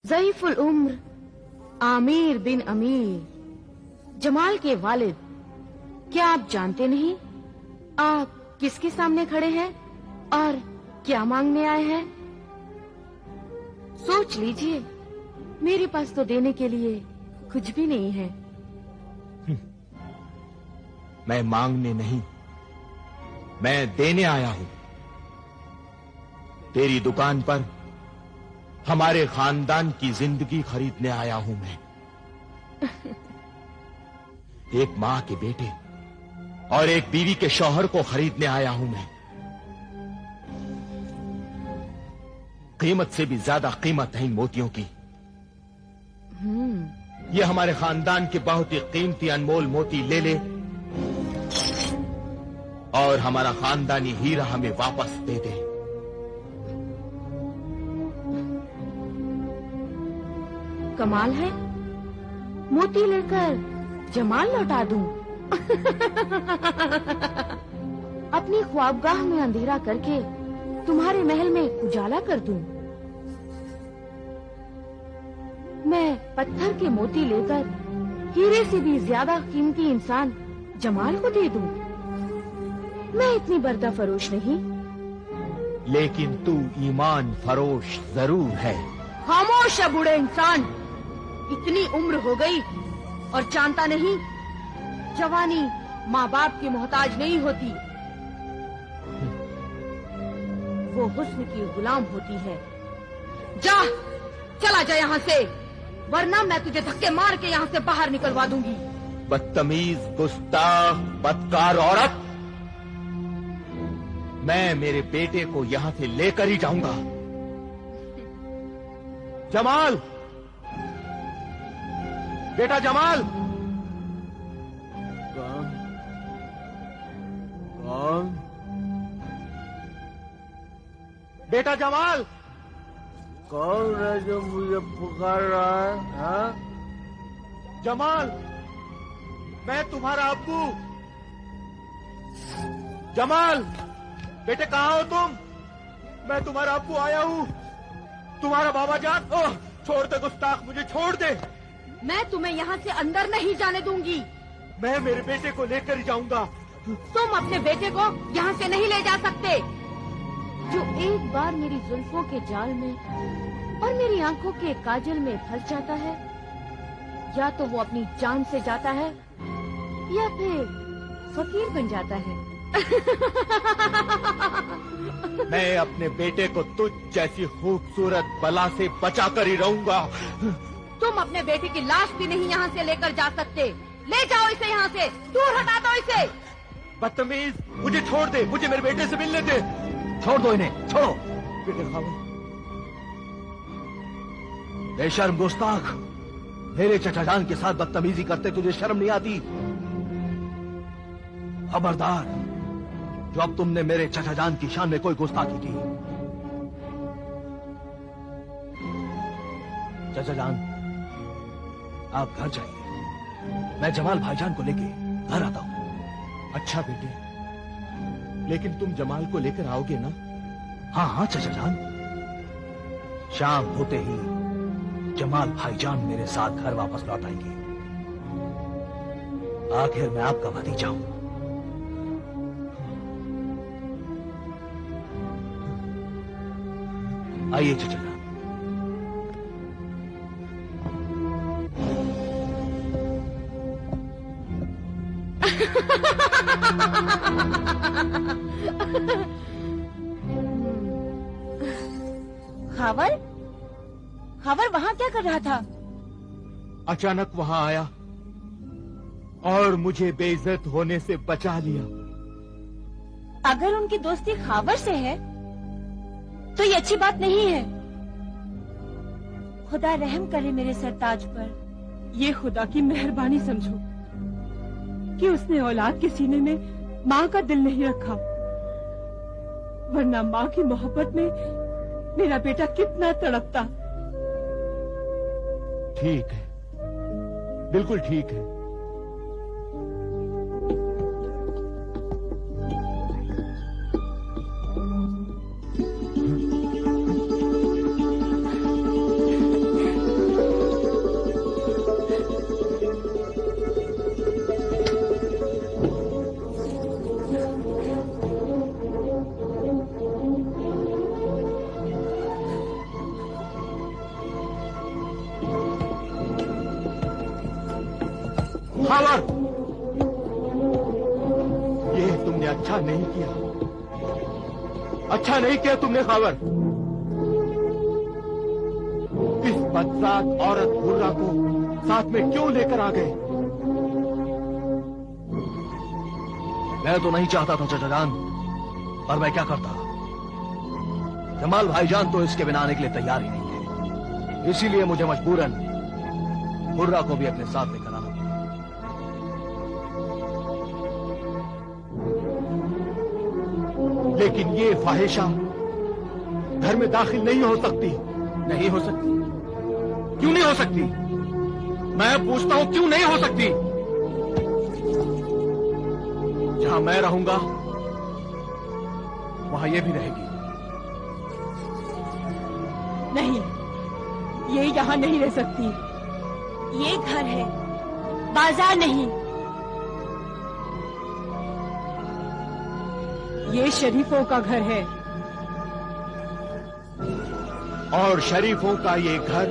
ज़ईफुल उम्र आमिर बिन अमीर, जमाल के वालिद। क्या आप जानते नहीं आप किसके सामने खड़े हैं और क्या मांगने आए हैं? सोच लीजिए, मेरे पास तो देने के लिए कुछ भी नहीं है। मैं मांगने नहीं, मैं देने आया हूं। तेरी दुकान पर हमारे खानदान की जिंदगी खरीदने आया हूं मैं। एक मां के बेटे और एक बीवी के शौहर को खरीदने आया हूं मैं। कीमत से भी ज्यादा कीमत है इन मोतियों की। ये हमारे खानदान के बहुत ही कीमती अनमोल मोती ले ले और हमारा खानदानी हीरा हमें वापस दे दे। कमाल है, मोती लेकर जमाल लौटा दूं। अपनी ख्वाबगाह में अंधेरा करके तुम्हारे महल में उजाला कर दूं। मैं पत्थर के मोती लेकर हीरे से भी ज्यादा कीमती इंसान जमाल को दे दूं। मैं इतनी बर्दा फरोश नहीं। लेकिन तू ईमान फरोश जरूर है। खामोश है बूढ़े इंसान, इतनी उम्र हो गई और जानता नहीं जवानी माँ बाप की मोहताज नहीं होती, वो हुस्न की गुलाम होती है। जा, चला जा यहाँ से, वरना मैं तुझे धक्के मार के यहाँ से बाहर निकलवा दूंगी। बदतमीज, गुस्ताख, बदकार औरत, मैं मेरे बेटे को यहाँ से लेकर ही जाऊंगा। जमाल, बेटा जमाल। कौन? बेटा जमाल। कौन है जो मुझे पुकार रहा है? हाँ? जमाल, मैं तुम्हारा अब्बू। जमाल, बेटे कहाँ हो तुम? मैं तुम्हारा अब्बू आया हूँ, तुम्हारा बाबा जान। ओह, छोड़ दे गुस्ताख, मुझे छोड़ दे। मैं तुम्हें यहाँ से अंदर नहीं जाने दूंगी। मैं मेरे बेटे को लेकर ही जाऊंगा। तुम अपने बेटे को यहाँ से नहीं ले जा सकते। जो एक बार मेरी जुल्फों के जाल में और मेरी आंखों के काजल में फंस जाता है, या तो वो अपनी जान से जाता है या फिर फकीर बन जाता है। मैं अपने बेटे को तुझ जैसी खूबसूरत बला से बचा कर ही रहूंगा। तुम अपने बेटे की लाश भी नहीं यहाँ से लेकर जा सकते। ले जाओ इसे यहाँ से, दूर हटा दो इसे। बदतमीज, मुझे छोड़ दे, मुझे मेरे बेटे से मिलने दे। छोड़ दो इन्हें, छोड़ो। बेटे खाओ। बेशर्म गुस्ताख, मेरे चचा जान के साथ बदतमीजी करते तुझे शर्म नहीं आती? खबरदार, जो अब तुमने मेरे चचा जान की शान में कोई गुस्ताखी की। चचा जान, आप घर जाइए, मैं जमाल भाईजान को लेके घर आता हूं। अच्छा बेटे, लेकिन तुम जमाल को लेकर आओगे ना? हाँ हाँ चचा जान, शाम होते ही जमाल भाईजान मेरे साथ घर वापस लौट आएंगे। आखिर मैं आपका भतीजा हूं। आइए चचा जान। खावर, खावर वहाँ क्या कर रहा था? अचानक वहां आया और मुझे बेइज्जत होने से बचा लिया। अगर उनकी दोस्ती खावर से है तो ये अच्छी बात नहीं है। खुदा रहम करे मेरे सरताज पर। ये खुदा की मेहरबानी समझो कि उसने औलाद के सीने में माँ का दिल नहीं रखा, वरना माँ की मोहब्बत में मेरा बेटा कितना तड़पता। ठीक है, बिल्कुल ठीक है। खावर, ये तुमने अच्छा नहीं किया, अच्छा नहीं किया तुमने खावर। इस बदसात औरत हुर्रा को साथ में क्यों लेकर आ गए? मैं तो नहीं चाहता था चाचा जान, पर मैं क्या करता। जमाल भाईजान तो इसके बिना आने के लिए तैयार ही नहीं थे, इसीलिए मुझे मजबूरन हुर्रा को भी अपने साथ लेकर आना पड़ा। लेकिन ये फाहिशा घर में दाखिल नहीं हो सकती। नहीं हो सकती? क्यों नहीं हो सकती? मैं पूछता हूं, क्यों नहीं हो सकती? जहां मैं रहूंगा वहां ये भी रहेगी। नहीं, ये यहाँ नहीं रह सकती। ये घर है, बाजार नहीं। ये शरीफों का घर है। और शरीफों का ये घर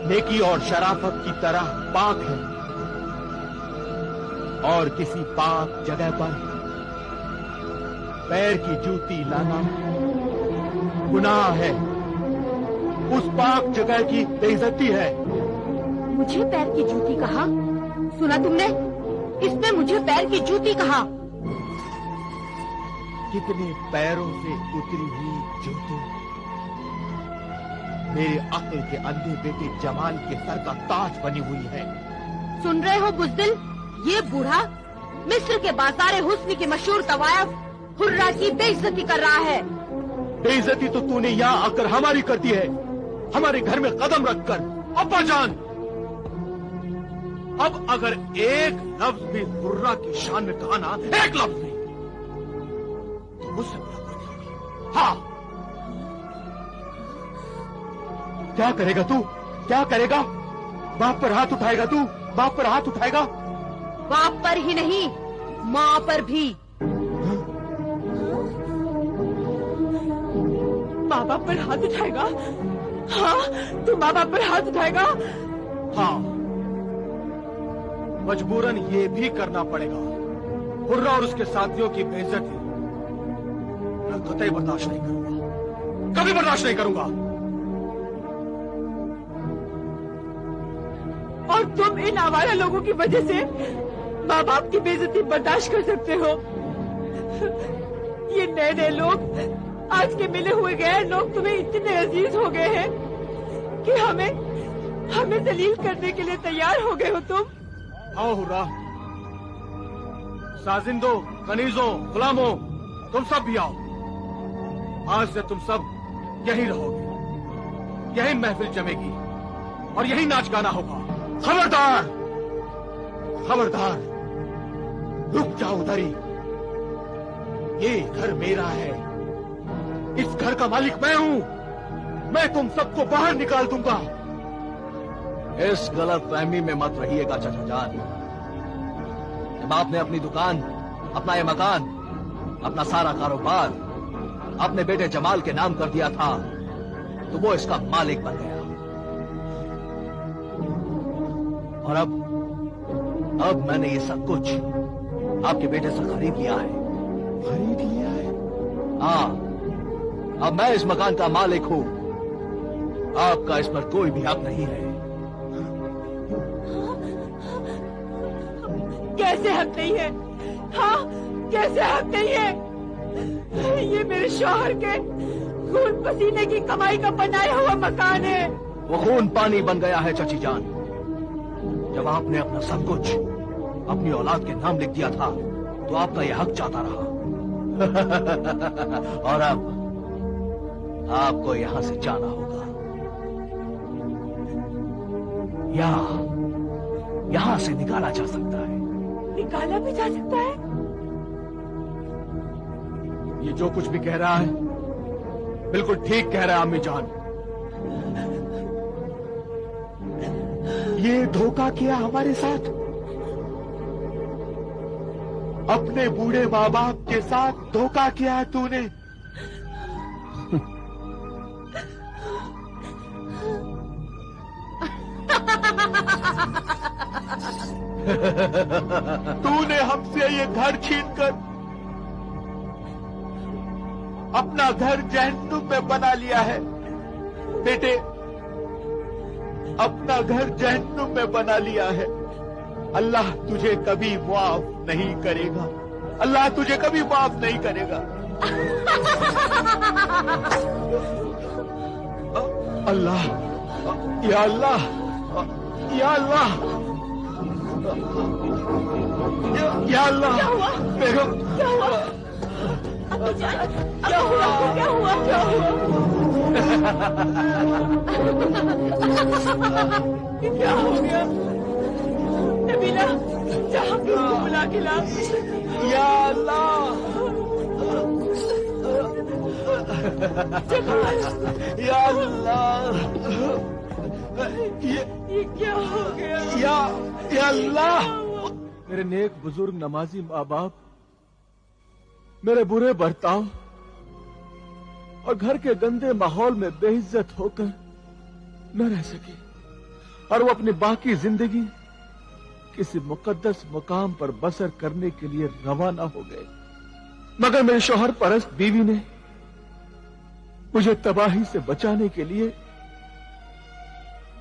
नेकी और शराफत की तरह पाक है, और किसी पाक जगह पर पैर की जूती लाना गुनाह है। उस पाक जगह की बेइज्जती है। मुझे पैर की जूती कहा? सुना तुमने? इसने मुझे पैर की जूती कहा। कितने पैरों से उतरी हुई जूती मेरे अक्ल के अंधे बेटे जमाल के सर का ताज बनी हुई है। सुन रहे हो बुज़दिल? ये बूढ़ा मिस्र के बाज़ार हुस्न की मशहूर तवायफ हुर्रा की बेइज्जती कर रहा है। बेइज्जती तो तूने यहाँ आकर हमारी कर दी है, हमारे घर में कदम रखकर। अब्बा जान, अब अगर एक लफ्ज भी हुर्रा की शान में कहा ना, एक लफ्ज भी, तो मुझसे मुलाकात होगी। हाँ, क्या करेगा तू? क्या करेगा? बाप पर हाथ उठाएगा तू? बाप पर हाथ उठाएगा? बाप पर ही नहीं, माँ पर भी। माँ बाप पर हाथ उठाएगा? हाँ, तू माँ बाप पर हाथ उठाएगा? हाँ, मजबूरन ये भी करना पड़ेगा। हुर्रा और उसके साथियों की बेइज्जती मैं कतई बर्दाश्त नहीं करूंगा, कभी बर्दाश्त नहीं करूंगा। और तुम इन आवारा लोगों की वजह से माँ बाप की बेइज्जती बर्दाश्त कर सकते हो? ये नए नए लोग, आज के मिले हुए गैर लोग तुम्हें इतने अजीज हो गए हैं कि हमें जलील करने के लिए तैयार हो गए हो तुम। आओ हुर्रा, साजिंदो, कनीजों, गुलामों, तुम सब भी आओ। आज से तुम सब यहीं रहोगे, यहीं महफिल जमेगी और यहीं नाच गाना होगा। खबरदार, खबरदार, रुक जाओ उधर ही। ये घर मेरा है, इस घर का मालिक मैं हूं। मैं तुम सबको बाहर निकाल दूंगा। इस गलत फहमी में मत रहिएगा चाचा जान। जब आपने अपनी दुकान, अपना ये मकान, अपना सारा कारोबार अपने बेटे जमाल के नाम कर दिया था, तो वो इसका मालिक बन गया। और अब मैंने ये सब कुछ आपके बेटे से खरीद लिया है। खरीद लिया है? हाँ, अब मैं इस मकान का मालिक हूं। आपका इस पर कोई भी हक नहीं है। कैसे हक नहीं है? हाँ, कैसे हक नहीं है? ये मेरे शौहर के खून पसीने की कमाई का बनाया हुआ मकान है। वो खून पानी बन गया है चाची जान। जब आपने अपना सब कुछ अपनी औलाद के नाम लिख दिया था, तो आपका यह हक चाहता रहा। और अब आपको यहां से जाना होगा, या यहां से निकाला जा सकता है। निकाला भी जा सकता है? ये जो कुछ भी कह रहा है बिल्कुल ठीक कह रहा है अम्मी जान। ये धोखा किया हमारे साथ, अपने बूढ़े माँ बाप के साथ धोखा किया है तूने। तूने हमसे ये घर छीनकर अपना घर जहन्नुम में बना लिया है। बेटे, अपना घर जहन्नुम में बना लिया है। अल्लाह तुझे कभी माफ नहीं करेगा। अल्लाह तुझे कभी माफ नहीं करेगा। अल्लाह, या अल्लाह, या अल्लाह, या अल्लाह। क्या हुआ? बेगम, क्या हुआ? अब्बू जान, क्या हुआ? क्या हुआ? क्या हुआ? क्या हो गया? नबीला, जा उसको बुला के ला। या अल्लाह, या अल्लाह, ये क्या हो गया? या अल्लाह। मेरे नेक बुजुर्ग नमाजी माँ बाप मेरे बुरे बर्ताव और घर के गंदे माहौल में बेइज्जत होकर न रह सके और वो अपनी बाकी जिंदगी किसी मुकद्दस मुकाम पर बसर करने के लिए रवाना हो गए। मगर मेरे शौहर परस्त बीवी ने मुझे तबाही से बचाने के लिए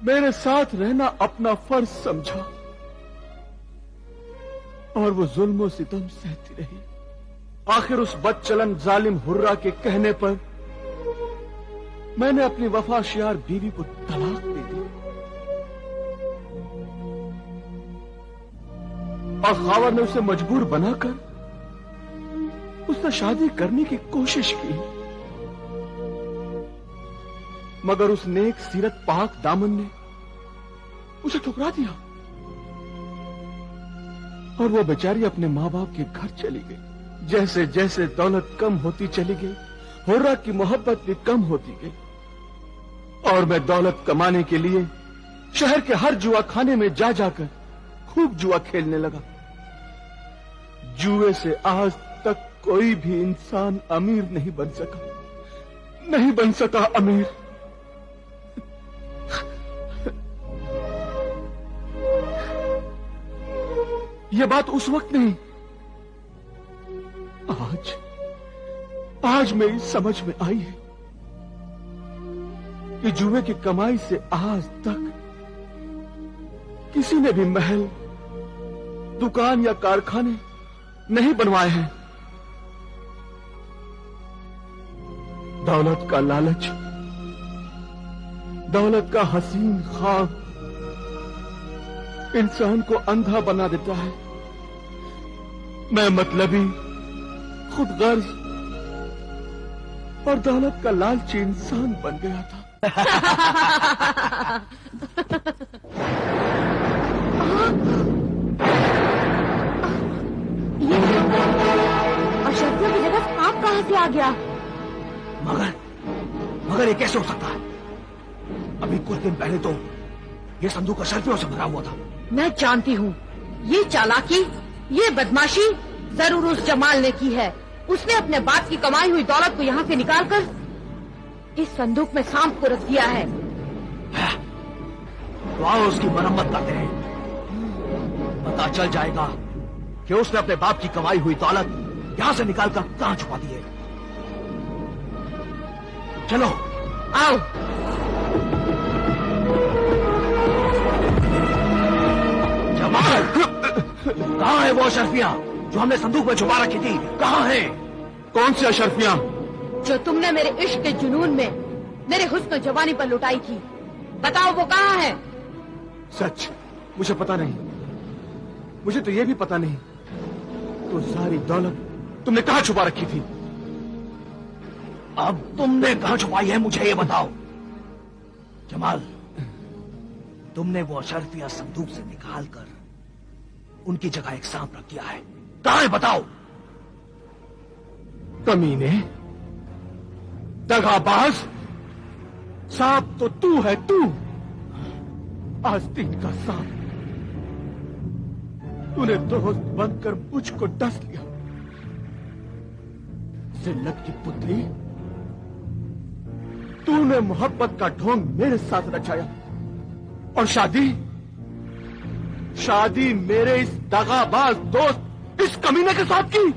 मेरे साथ रहना अपना फर्ज समझा और वो जुल्म और सितम सहती रही। आखिर उस बदचलन जालिम हुर्रा के कहने पर मैंने अपनी वफाशियार बीवी को तलाक दे दी और खावर ने उसे मजबूर बनाकर उससे शादी करने की कोशिश की। मगर उस नेक सीरत पाक दामन ने उसे ठुकरा दिया और वो बेचारी अपने मां बाप के घर चली गई। जैसे जैसे दौलत कम होती चली गई, हुर्रा की मोहब्बत भी कम होती गई और मैं दौलत कमाने के लिए शहर के हर जुआ खाने में जा जाकर खूब जुआ खेलने लगा। जुए से आज तक कोई भी इंसान अमीर नहीं बन सका, नहीं बन सका अमीर। यह बात उस वक्त नहीं, आज मेरी समझ में आई है कि जुए की कमाई से आज तक किसी ने भी महल, दुकान या कारखाने नहीं बनवाए हैं। दौलत का लालच, दौलत का हसीन ख्वाब इंसान को अंधा बना देता है। मैं मतलबी, खुदगर्ज और दौलत का लालची इंसान बन गया था। और शर्फियों की जगह सांप कहां से आ गया? मगर ये कैसे हो सकता है? अभी कुछ दिन पहले तो ये संदूक शर्फियों से भरा हुआ था। मैं जानती हूँ ये चालाकी, ये बदमाशी जरूर उस जमाल ने की है। उसने अपने बाप की कमाई हुई दौलत को यहाँ से निकालकर इस संदूक में सांप को रख दिया है। तो आओ उसकी मरम्मत करते हैं। पता चल जाएगा कि उसने अपने बाप की कमाई हुई दौलत यहाँ से निकालकर कहाँ छुपा दी है। चलो आओ। जमाल, कहाँ है वो अशरफियाँ जो हमने संदूक में छुपा रखी थी? कहाँ है? कौन सी अशरफियाँ? जो तुमने मेरे इश्क के जुनून में मेरे हुस्न जवानी पर लुटाई थी। बताओ वो कहाँ है? सच मुझे पता नहीं, मुझे तो ये भी पता नहीं तो सारी दौलत तुमने कहाँ छुपा रखी थी? अब तुमने कहाँ छुपाई है मुझे ये बताओ। जमाल, तुमने वो अशरफिया संदूक से निकालकर उनकी जगह एक सांप रख दिया है। कहाँ है बताओ? कमीने, दगाबाज, सांप तो तू है, तू आस्तीन का सांप। तूने दोस्त बनकर मुझको डस लिया। जिल्लत की पुत्री, तूने मोहब्बत का ढोंग मेरे साथ रचाया और शादी शादी मेरे इस दगाबाज दोस्त इस कमीने के साथ की?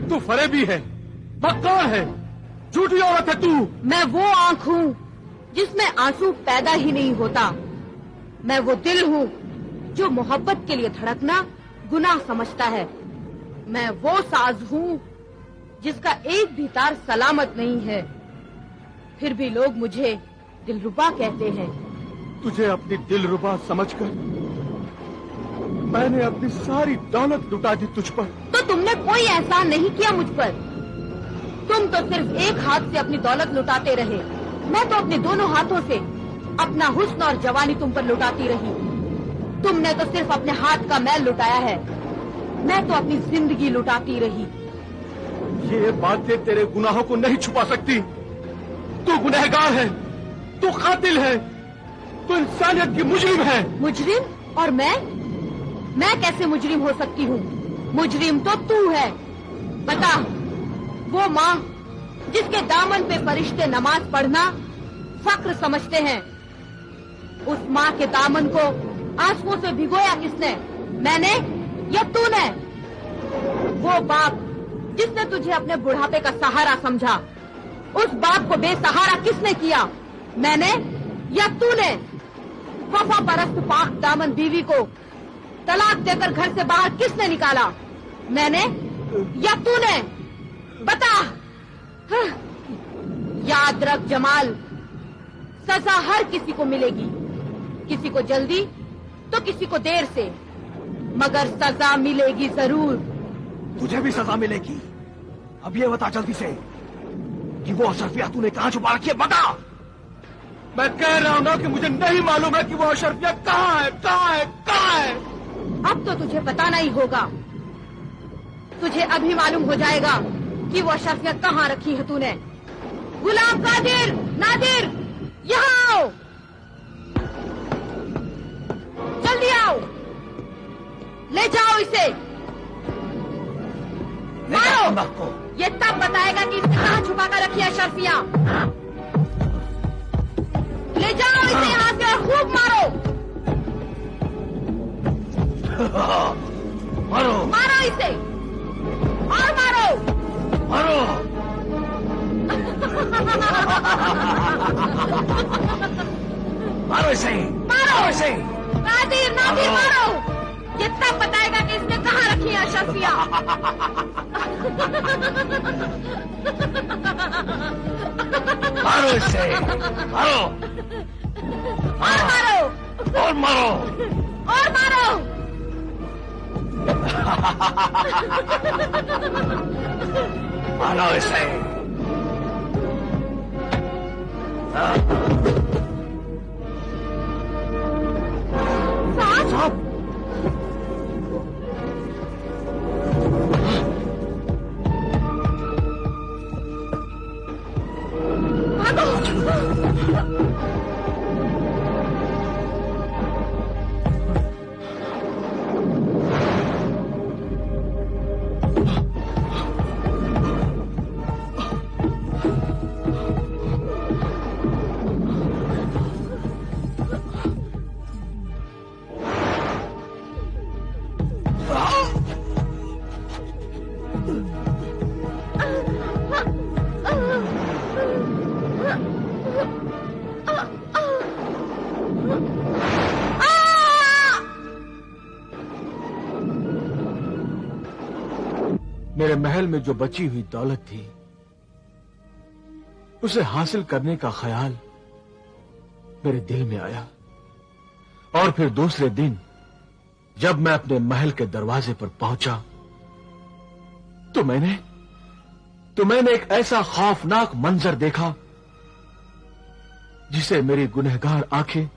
तू फरेबी है, मक्कार है, झूठी औरत है तू। मैं वो आंख हूँ जिसमें आंसू पैदा ही नहीं होता। मैं वो दिल हूँ जो मोहब्बत के लिए धड़कना गुनाह समझता है। मैं वो साज हूँ जिसका एक भी तार सलामत नहीं है, फिर भी लोग मुझे दिलरुबा कहते हैं। तुझे अपनी दिलरुबा समझकर मैंने अपनी सारी दौलत लुटा दी तुझ पर। तो तुमने कोई एहसान नहीं किया मुझ पर। तुम तो सिर्फ एक हाथ से अपनी दौलत लुटाते रहे। मैं तो अपने दोनों हाथों से अपना हुस्न और जवानी तुम पर लुटाती रही। तुमने तो सिर्फ अपने हाथ का मैल लुटाया है, मैं तो अपनी जिंदगी लुटाती रही। ये बातें तेरे गुनाहों को नहीं छुपा सकती। तू गुनहगार है, तू कातिल है, तू इंसानियत की मुजरिम है। मुजरिम? और मैं कैसे मुजरिम हो सकती हूँ? मुजरिम तो तू है। बता, वो माँ जिसके दामन पे फरिश्ते नमाज पढ़ना फक्र समझते हैं, उस माँ के दामन को आंसुओं से भिगोया किसने? मैंने या तूने? वो बाप जिसने तुझे अपने बुढ़ापे का सहारा समझा, उस बाप को बेसहारा किसने किया? मैंने या तूने? वफा परस्त पाक दामन बीवी को तलाक देकर घर से बाहर किसने निकाला? मैंने या तूने? बता। याद रख जमाल, सजा हर किसी को मिलेगी, किसी को जल्दी तो किसी को देर से, मगर सजा मिलेगी जरूर। तुझे भी सजा मिलेगी। अब ये बता जल्दी से कि वो अशरफिया तूने कहाँ छुपा रखी है, बता। मैं कह रहा हूँ ना कि मुझे नहीं मालूम है कि वो अशरफिया कहाँ है, कहाँ है, कहाँ है। अब तो तुझे बताना ही होगा। तुझे अभी मालूम हो जाएगा कि वो अशरफिया कहाँ रखी है तूने। गुलाम कादिर, नादिर, यहाँ आओ, जल्दी आओ, ले जाओ इसे, मारो। ये तब बताएगा कि इसने कहाँ छुपा कर रखी है अशरफिया। ले जाओ इसे यहाँ से, खूब मारो। मारो, मारो इसे, और मारो, मारो। मारो इसे, मारो इसे। नादिर, नादिर, मारो। ये तब बताएगा कि इसने कहाँ रखी है अशरफिया। मारो इसे, मारो, और मारो, और मारो, और मारो। मारो इसे। साहब, मेरे महल में जो बची हुई दौलत थी, उसे हासिल करने का ख्याल मेरे दिल में आया। और फिर दूसरे दिन जब मैं अपने महल के दरवाजे पर पहुंचा तो मैंने एक ऐसा खौफनाक मंजर देखा जिसे मेरी गुनहगार आंखें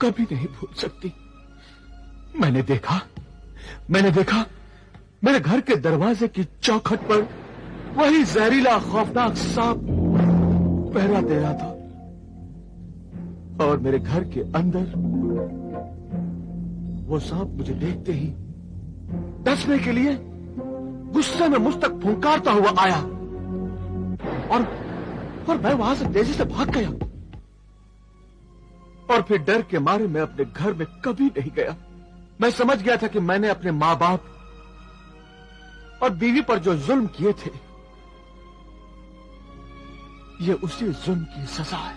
कभी नहीं भूल सकती। मैंने देखा मेरे घर के दरवाजे की चौखट पर वही जहरीला खौफनाक सांप पहरा दे रहा था, और मेरे घर के अंदर वो सांप मुझे देखते ही डसने के लिए गुस्से में मुझ तक फुंकारता हुआ आया, और मैं वहां से तेजी से भाग गया। और फिर डर के मारे मैं अपने घर में कभी नहीं गया। मैं समझ गया था कि मैंने अपने मां बाप और बीवी पर जो जुल्म किए थे, ये उसी जुल्म की सजा है।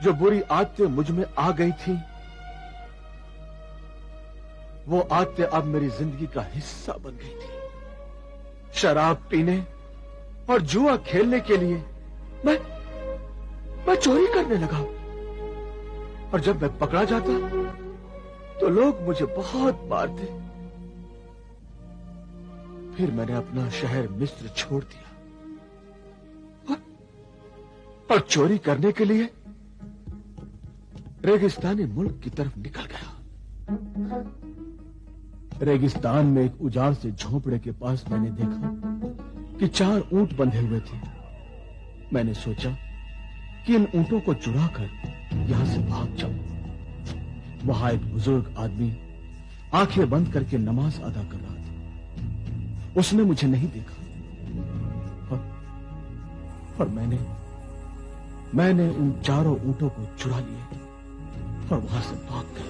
जो बुरी आदतें मुझ में आ गई थी, वो आदतें अब मेरी जिंदगी का हिस्सा बन गई थी। शराब पीने और जुआ खेलने के लिए मैं चोरी करने लगा, और जब मैं पकड़ा जाता तो लोग मुझे बहुत मारते। फिर मैंने अपना शहर मिस्र छोड़ दिया और चोरी करने के लिए रेगिस्तानी मुल्क की तरफ निकल गया। रेगिस्तान में एक उजाड़ से झोंपड़े के पास मैंने देखा कि 4 ऊंट बंधे हुए थे। मैंने सोचा कि इन ऊंटों को चुराकर यहां से भाग जाऊं। वहां एक बुजुर्ग आदमी आंखें बंद करके नमाज अदा कर रहा था। उसने मुझे नहीं देखा और मैंने उन 4 ऊंटों को चुरा लिया और वहां से भाग गया।